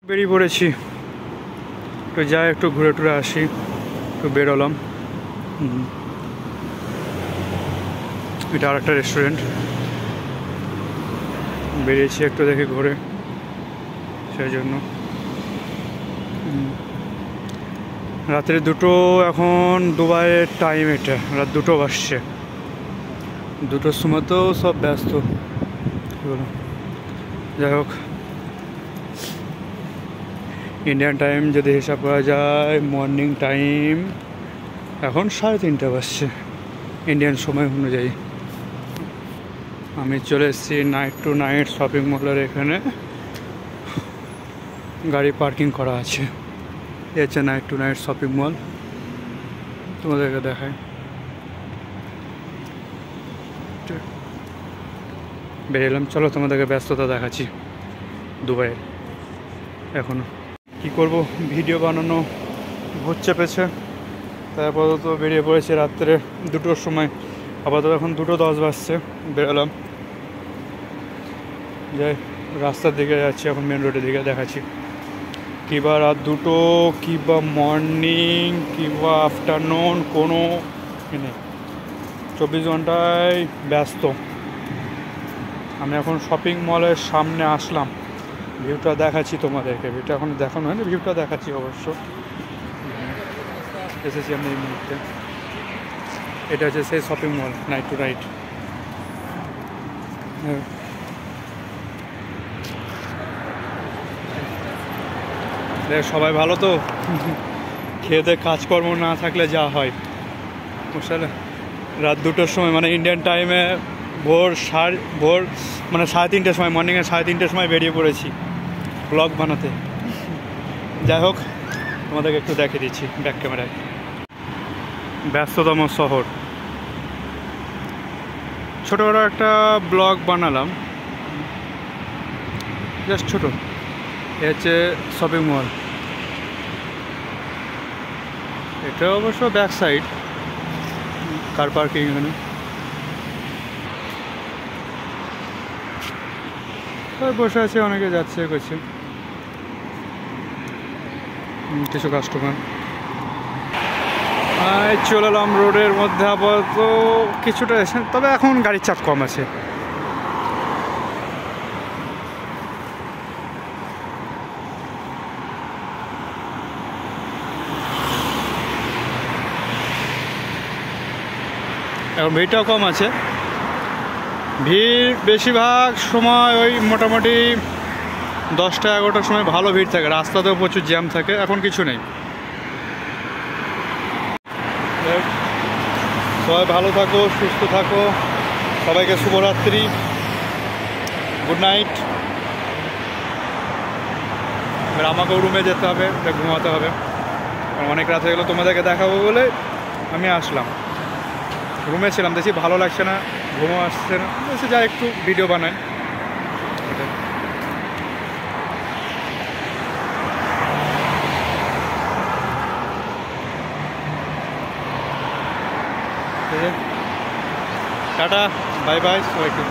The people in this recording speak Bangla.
বেরিয়ে পড়েছি, একটু যাই, একটু ঘুরে টুরে আসি, একটু বেরোলাম। এটা আর একটা রেস্টুরেন্ট, বেরিয়েছি একটু দেখে ঘুরে, সেই জন্য। রাত্রে 2টো, এখন দুবাইয়ের টাইম, এটা রাত 2টো বাজছে। 2টোর সময় তো সব ব্যস্ত, যাই হোক ইন্ডিয়ান টাইম যদি হিসাব করা যায়, মর্নিং টাইম এখন 3:30 বাজছে ইন্ডিয়ান সময় অনুযায়ী। আমি চলে এসেছি নাইট টু নাইট শপিং মলের এখানে, গাড়ি পার্কিং করা আছে। এ হচ্ছে night to night shopping mall, তোমাদেরকে দেখায়। বেরিয়েলাম, চলো তোমাদেরকে ব্যস্ততা দেখাচ্ছি দুবাইয়ের। এখনও কী করবো, ভিডিও বানানো ভূত চেপেছে, তাই আপাতত বেরিয়ে পড়েছি রাত্রে 2টোর সময়। আপাতত এখন 2:10 বাজছে, বেরোলাম, যাই রাস্তার দিকে যাচ্ছি, এখন মেন রোডের দিকে দেখাচ্ছি। কিংবা রাত 2টো, কিংবা মর্নিং, কিংবা আফটারনুন, কোনো নেই, 24 ঘন্টায় ব্যস্ত। আমি এখন শপিং মলের সামনে আসলাম, ভিউটা দেখাচ্ছি তোমাদেরকে। ভিউটা এখন দেখানো হয় না, ভিউটা দেখাচ্ছি অবশ্য। এসেছি আমি এই মুহূর্তে, এটা হচ্ছে সেই shopping mall night to night. সবাই ভালো তো? খেয়ে কাজকর্ম না থাকলে যা হয়, বুঝলে। রাত 2টোর সময় মানে ইন্ডিয়ান টাইমে ভোর মানে 3:30 সময়, মর্নিংয়ে 3:30 সময় বেরিয়ে পড়েছি ব্লগ বানাতে। যাই হোক তোমাদেরকে একটু দেখে দিচ্ছি ব্যাক ক্যামেরায়। ব্যস্ততম শহর, ছোটোখাটো একটা ব্লগ বানালাম, জাস্ট ছোটো। এ হচ্ছে শপিং মল, এটা অবশ্য ব্যাক সাইড, কার পার্কিং। এখানে বসে আছে, অনেকে যাচ্ছে করছে, কিছু কাস্টমার। চলে এলাম রোডের মধ্যে, আপাতত কিছুটা এসে, তবে এখন গাড়ির চাপ কম আছে। এখন ভিড়টাও কম আছে, ভিড় বেশিরভাগ সময় ওই মোটামুটি 10টা-11টার সময় ভালো ভিড় থাকে, রাস্তাতেও প্রচুর জ্যাম থাকে। এখন কিছু নেই। সবাই ভালো থাকো, সুস্থ থাকো, সবাইকে শুভরাত্রি, গুড নাইট। এবার আমাকেও রুমে যেতে হবে, ঘুমাতে হবে, কারণ অনেক রাত হয়ে গেলো। তোমাদেরকে দেখাবো বলে আমি আসলাম, রুমে ছিলাম, দেখি ভালো লাগছে না, ঘুমো আসছে না, এসে যা একটু ভিডিও বানাই। টাটা, বাই বাই সবাইকে।